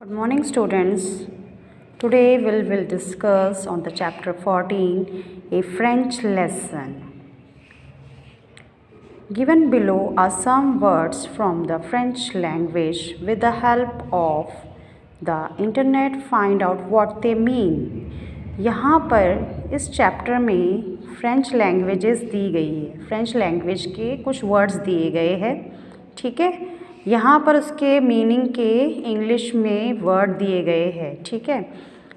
Good morning, students. Today we will discuss on the chapter 14, a French lesson. Given below are some words from the French language. With the help of the internet, find out what they mean. यहाँ पर इस chapter में French languages दी गई है, French language के कुछ words दिए गए हैं, ठीक है। यहाँ पर उसके मीनिंग के इंग्लिश में वर्ड दिए गए हैं, ठीक है।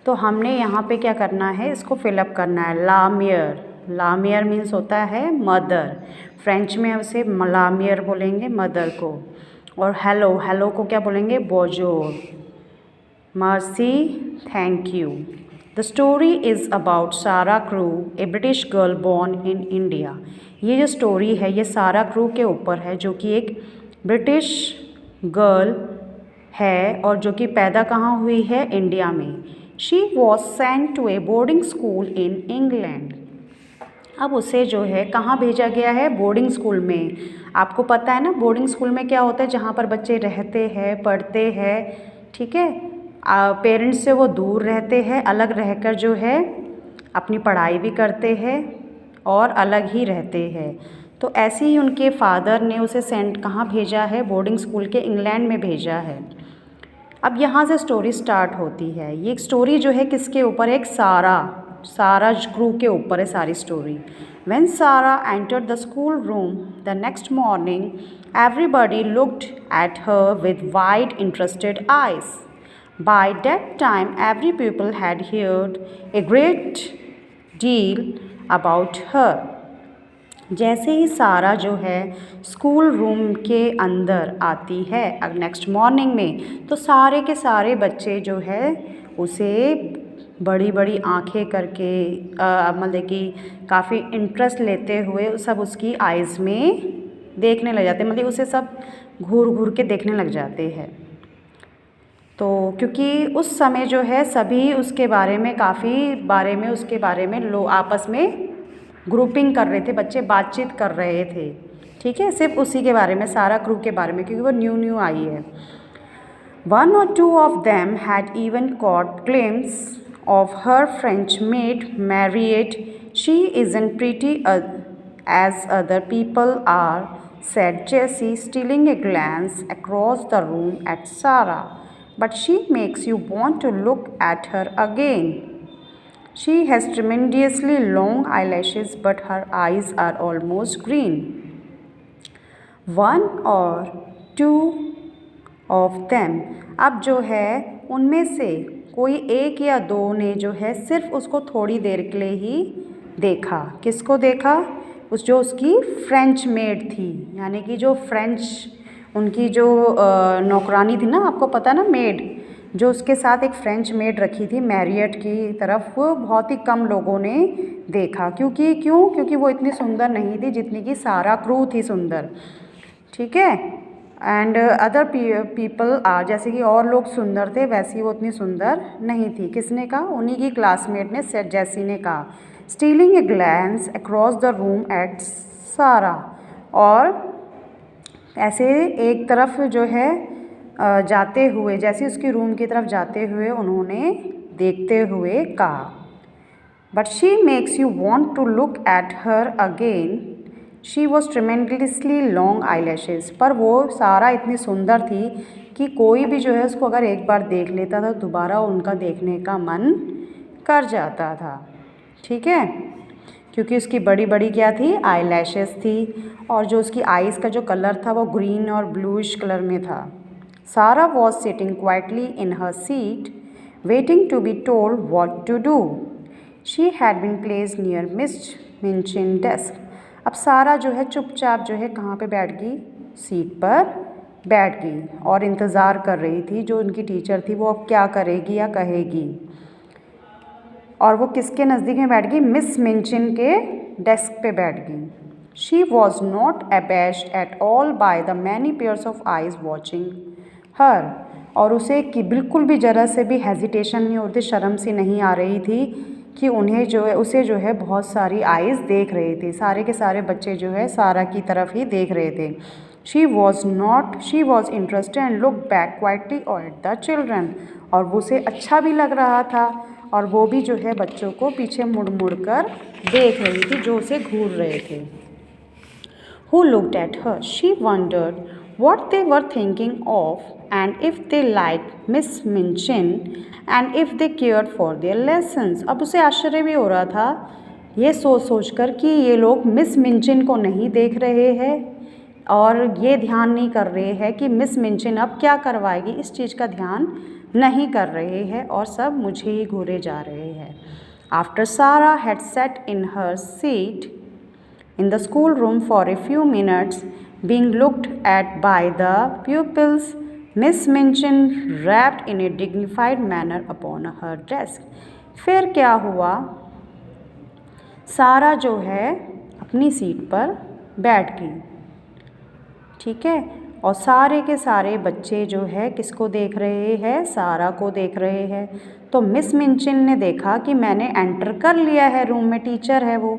तो हमने यहाँ पे क्या करना है, इसको फिलअप करना है। लामियर, लामियर मीन्स होता है मदर, फ्रेंच में उसे लामियर बोलेंगे मदर को। और हेलो, हेलो को क्या बोलेंगे, bonjour. Merci, thank you. The story is about Sara Crewe, a British girl born in India. ये जो स्टोरी है ये सारा क्रू के ऊपर है, जो कि एक ब्रिटिश गर्ल है और जो कि पैदा कहाँ हुई है, इंडिया में। She was sent to a boarding school in England. अब उसे जो है कहाँ भेजा गया है, बोर्डिंग स्कूल में। आपको पता है ना बोर्डिंग स्कूल में क्या होता है, जहाँ पर बच्चे रहते हैं, पढ़ते हैं, ठीक है। पेरेंट्स से वो दूर रहते हैं, अलग रहकर जो है अपनी पढ़ाई भी करते हैं और अलग ही रहते हैं। तो ऐसे ही उनके फादर ने उसे सेंट कहाँ भेजा है, बोर्डिंग स्कूल के इंग्लैंड में भेजा है। अब यहाँ से स्टोरी स्टार्ट होती है। ये एक स्टोरी जो है किसके ऊपर, एक सारा क्रू के ऊपर है सारी story. When Sarah entered the schoolroom the next morning, everybody looked at her with wide, interested eyes. By that time, every pupil had heard a great deal about her. जैसे ही सारा जो है स्कूल रूम के अंदर आती है next morning में, तो सारे के सारे बच्चे जो है उसे बड़ी बड़ी आंखें करके मतलब कि काफ़ी इंटरेस्ट लेते हुए सब उसकी आइज़ में देखने लग जाते हैं, मतलब उसे सब घूर घूर के देखने लग जाते हैं। तो क्योंकि उस समय जो है सभी उसके बारे में उसके बारे में लोग आपस में ग्रुपिंग कर रहे थे, बच्चे बातचीत कर रहे थे, ठीक है, सिर्फ उसी के बारे में, सारा क्रू के बारे में, क्योंकि वो न्यू आई है। One or two of them had even caught glimpse of her French maid Mariette. She isn't pretty as other people are, said Jessie, stealing a glance across the room at Sarah. But she makes you want to look at her again. She has tremendously long eyelashes, but her eyes are almost green. One or two of them. अब जो है उनमें से कोई एक या दो ने जो है सिर्फ उसको थोड़ी देर के लिए ही देखा। किसको देखा, जो उसकी फ्रेंच मेड थी, यानी कि जो फ्रेंच उनकी जो नौकरानी थी ना, आपको पता ना, मेड, जो उसके साथ एक फ्रेंच मेड रखी थी मैरियट की तरफ, वो बहुत ही कम लोगों ने देखा। क्योंकि वो इतनी सुंदर नहीं थी जितनी कि सारा क्रू थी सुंदर, ठीक है। एंड अदर पीपल आर, जैसे कि और लोग सुंदर थे वैसी वो उतनी सुंदर नहीं थी। किसने कहा, उन्हीं की क्लासमेट ने, जैसी ने कहा। Stealing a glance across the room at सारा, और ऐसे एक तरफ जो है जाते हुए, जैसे उसकी रूम की तरफ जाते हुए उन्होंने देखते हुए कहा, but she makes you want to look at her again. She was tremendously long eyelashes, पर वो सारा इतनी सुंदर थी कि कोई भी जो है उसको अगर एक बार देख लेता था दोबारा उनका देखने का मन कर जाता था, ठीक है। क्योंकि उसकी बड़ी बड़ी क्या थी, आईलैशेस थी, और जो उसकी आईज़ का जो कलर था वो ग्रीन और ब्लूइश कलर में था। Sara was sitting quietly in her seat waiting to be told what to do. She had been placed near Miss Minchin desk. अब सारा जो है चुपचाप जो है कहाँ पे बैठ गई, सीट पर बैठ गई और इंतज़ार कर रही थी जो उनकी टीचर थी वो अब क्या करेगी या कहेगी। और वो किसके नज़दीक में बैठ गई, मिस मिंचिन के डेस्क पे बैठ गई। She was not abashed at all by the many pairs of eyes watching her, और उसे कि बिल्कुल भी ज़रा से भी हेजिटेशन नहीं होती, शर्म सी नहीं आ रही थी कि उन्हें जो है उसे जो है बहुत सारी आइज़ देख रहे थे। सारे के सारे बच्चे जो है सारा की तरफ ही देख रहे थे। She was interested and look back quietly at the children. और वो उसे अच्छा भी लग रहा था और वो भी जो है बच्चों को पीछे मुड़ मुड़ कर देख रही थी जो उसे घूर रहे थे। Who looked at her? She wondered what they were thinking of and if they liked Miss Minchin and if they cared for their lessons. अब उसे आश्चर्य भी हो रहा था ये सोच कर कि ये लोग मिस मिंचिन को नहीं देख रहे हैं और ये ध्यान नहीं कर रहे हैं कि मिस मिंचिन अब क्या करवाएगी, इस चीज़ का ध्यान नहीं कर रहे हैं और सब मुझे ही घूरे जा रहे हैं। After Sarah had sat in her seat in the schoolroom for a few minutes, being looked at by the pupils, Miss Minchin rapped in a dignified manner upon her desk. फिर क्या हुआ, सारा जो है अपनी सीट पर बैठ गई, ठीक है, और सारे के सारे बच्चे जो है किसको देख रहे हैं, सारा को देख रहे हैं। तो मिस मिंचिन ने देखा कि मैंने एंटर कर लिया है रूम में, टीचर है वो,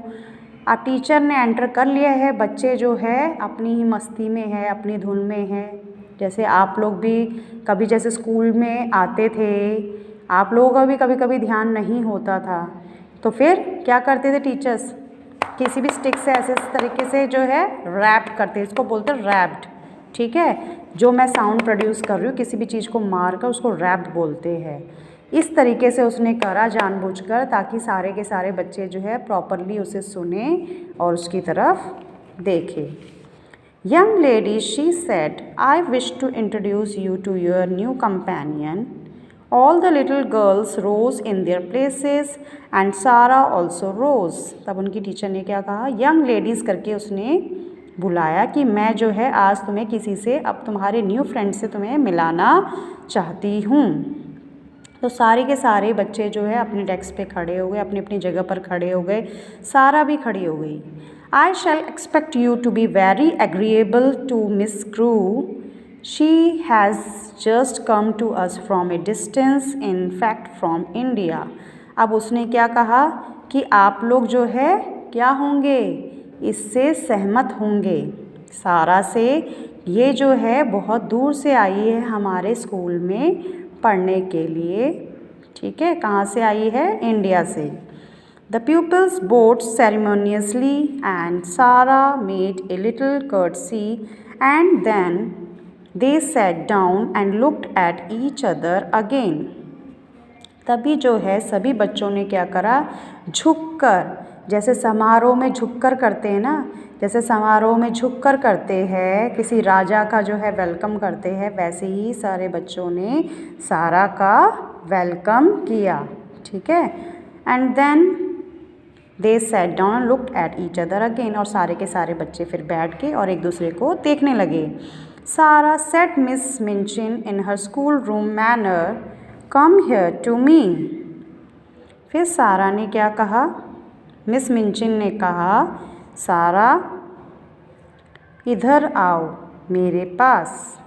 टीचर ने एंटर कर लिया है, बच्चे जो है अपनी ही मस्ती में है, अपनी धुन में है। जैसे आप लोग भी कभी जैसे स्कूल में आते थे, आप लोगों का भी कभी कभी ध्यान नहीं होता था, तो फिर क्या करते थे टीचर्स, किसी भी स्टिक से ऐसे इस तरीके से जो है रैप करते, इसको बोलते हैं रैप्ड, ठीक है। जो मैं साउंड प्रोड्यूस कर रही हूँ किसी भी चीज़ को मार कर उसको रैप्ड बोलते हैं। इस तरीके से उसने करा जानबूझकर ताकि सारे के सारे बच्चे जो है प्रॉपरली उसे सुने और उसकी तरफ देखें। Young lady, she said, I wish to introduce you to your new companion. All the little girls rose in their places and Sara also rose. तब उनकी टीचर ने क्या कहा, यंग लेडीज़ करके उसने बुलाया कि मैं जो है आज तुम्हें किसी से, अब तुम्हारे न्यू फ्रेंड से तुम्हें मिलाना चाहती हूँ। तो सारे के सारे बच्चे जो है अपने डेस्क पे खड़े हो गए, अपनी अपनी जगह पर खड़े हो गए, सारा भी खड़ी हो गई। I shall expect you to be very agreeable to Miss Crewe, she has just come to us from a distance, in fact from India. अब उसने क्या कहा कि आप लोग जो है क्या होंगे, इससे सहमत होंगे, सारा से, ये जो है बहुत दूर से आई है हमारे स्कूल में पढ़ने के लिए, ठीक है, कहाँ से आई है, इंडिया से। The pupils bowed ceremoniously and Sarah made a little curtsy and then they sat down and looked at each other again. तभी जो है सभी बच्चों ने क्या करा, झुककर, जैसे समारोह में झुककर करते हैं ना, जैसे समारोह में झुककर करते हैं, किसी राजा का जो है वेलकम करते हैं, वैसे ही सारे बच्चों ने सारा का वेलकम किया, ठीक है। And then they sat down looked at each other again, और सारे के सारे बच्चे फिर बैठ के और एक दूसरे को देखने लगे। Sara said Miss Minchin in her schoolroom manner, come here to me. फिर सारा ने क्या कहा, मिस मिंचिन ने कहा, सारा इधर आओ मेरे पास।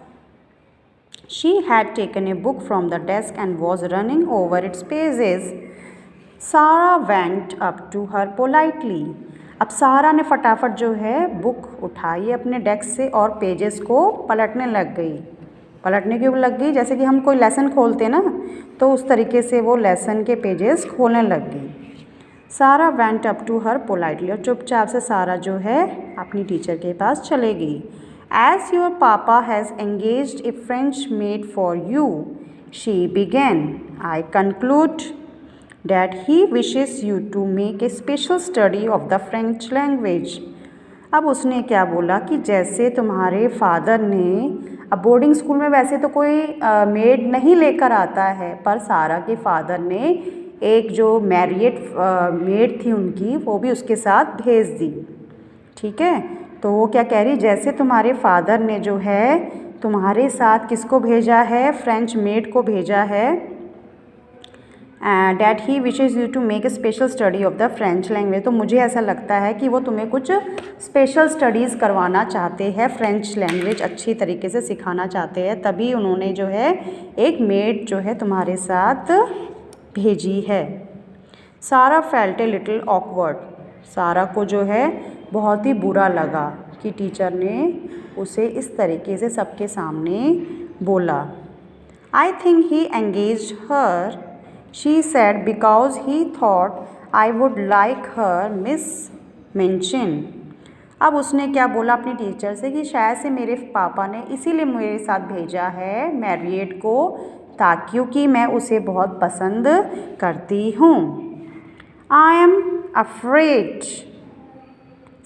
She had taken a book from the desk and was running over its pages. Sara went up to her politely. अब सारा ने फटाफट जो है बुक उठाई अपने डेस्क से और पेजेस को पलटने लग गई। पलटने क्यों लग गई, जैसे कि हम कोई लेसन खोलते ना, तो उस तरीके से वो लेसन के पेजेस खोलने लग गई। Sara went up to her politely, और चुपचाप से सारा जो है अपनी टीचर के पास चले गई। As your papa has engaged a French maid for you, she began, I conclude that he wishes you to make a special study of the French language. अब उसने क्या बोला कि जैसे तुम्हारे फादर ने, अब बोर्डिंग स्कूल में वैसे तो कोई मेड नहीं लेकर आता है, पर सारा के फादर ने एक जो मैरिड मेड थी उनकी, वो भी उसके साथ भेज दी, ठीक है। तो वो क्या कह रही, जैसे तुम्हारे फादर ने जो है तुम्हारे साथ किसको भेजा है, फ्रेंच मेड को भेजा है, that he wishes you to make a special study of the French language. तो मुझे ऐसा लगता है कि वो तुम्हें कुछ स्पेशल स्टडीज़ करवाना चाहते हैं, फ्रेंच लैंग्वेज अच्छी तरीके से सिखाना चाहते हैं, तभी उन्होंने जो है एक मेड जो है तुम्हारे साथ भेजी है। सारा फेल्ट ए लिटिल ऑकवर्ड, सारा को जो है बहुत ही बुरा लगा कि टीचर ने उसे इस तरीके से सबके सामने बोला। I think he engaged her, she said, because he thought I would like her Miss Minchin. अब उसने क्या बोला अपनी टीचर से कि शायद से मेरे पापा ने इसीलिए मेरे साथ भेजा है मैरिएट को, ताकि क्योंकि मैं उसे बहुत पसंद करती हूँ। I am afraid,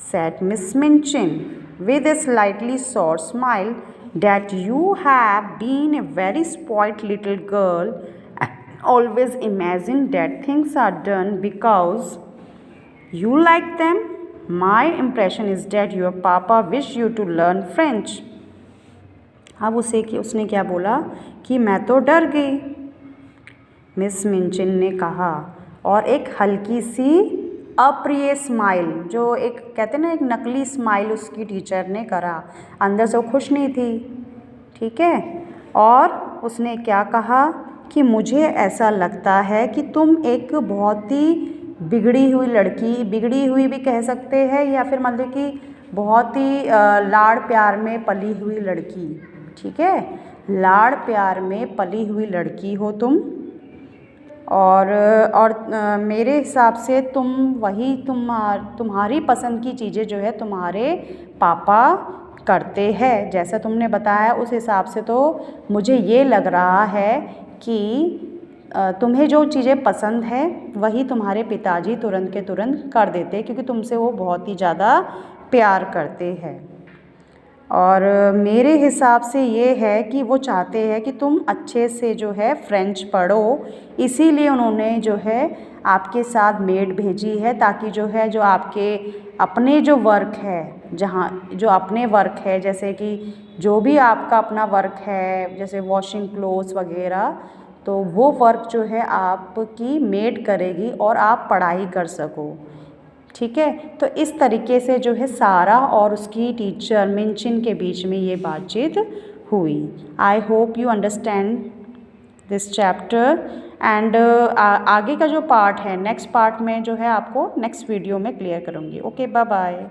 said Miss Minchin with a slightly sour smile, that you have been a very spoilt little girl and always imagined that things are done because you like them. My impression is that your papa wished you to learn French. अब उसने क्या बोला कि मैं तो डर गई, miss मिंचिन ने कहा, और एक हल्की सी अप्रिय स्माइल, जो एक कहते हैं ना एक नकली स्माइल उसकी टीचर ने करा, अंदर से वो खुश नहीं थी, ठीक है। और उसने क्या कहा कि मुझे ऐसा लगता है कि तुम एक बहुत ही बिगड़ी हुई लड़की, बिगड़ी हुई भी कह सकते हैं, या फिर मतलब कि बहुत ही लाड़ प्यार में पली हुई लड़की, ठीक है, लाड़ प्यार में पली हुई लड़की हो तुम। और मेरे हिसाब से तुम्हारी पसंद की चीज़ें जो है तुम्हारे पापा करते हैं, जैसा तुमने बताया उस हिसाब से तो मुझे ये लग रहा है कि तुम्हें जो चीज़ें पसंद है वही तुम्हारे पिताजी तुरंत के तुरंत कर देते, क्योंकि तुमसे वो बहुत ही ज़्यादा प्यार करते हैं। और मेरे हिसाब से ये है कि वो चाहते हैं कि तुम अच्छे से जो है फ्रेंच पढ़ो, इसीलिए उन्होंने जो है आपके साथ मेड भेजी है, ताकि जो है जो आपके अपने जो वर्क है, जहाँ जो अपने वर्क है, जैसे कि जो भी आपका अपना वर्क है, जैसे वॉशिंग क्लोथ्स वगैरह, तो वो वर्क जो है आपकी मेड करेगी और आप पढ़ाई कर सको, ठीक है। तो इस तरीके से जो है सारा और उसकी टीचर मिंचिन के बीच में ये बातचीत हुई। I hope you understand this chapter and आगे का जो पार्ट है नेक्स्ट पार्ट में जो है आपको नेक्स्ट वीडियो में क्लियर करूँगी। Okay, bye bye.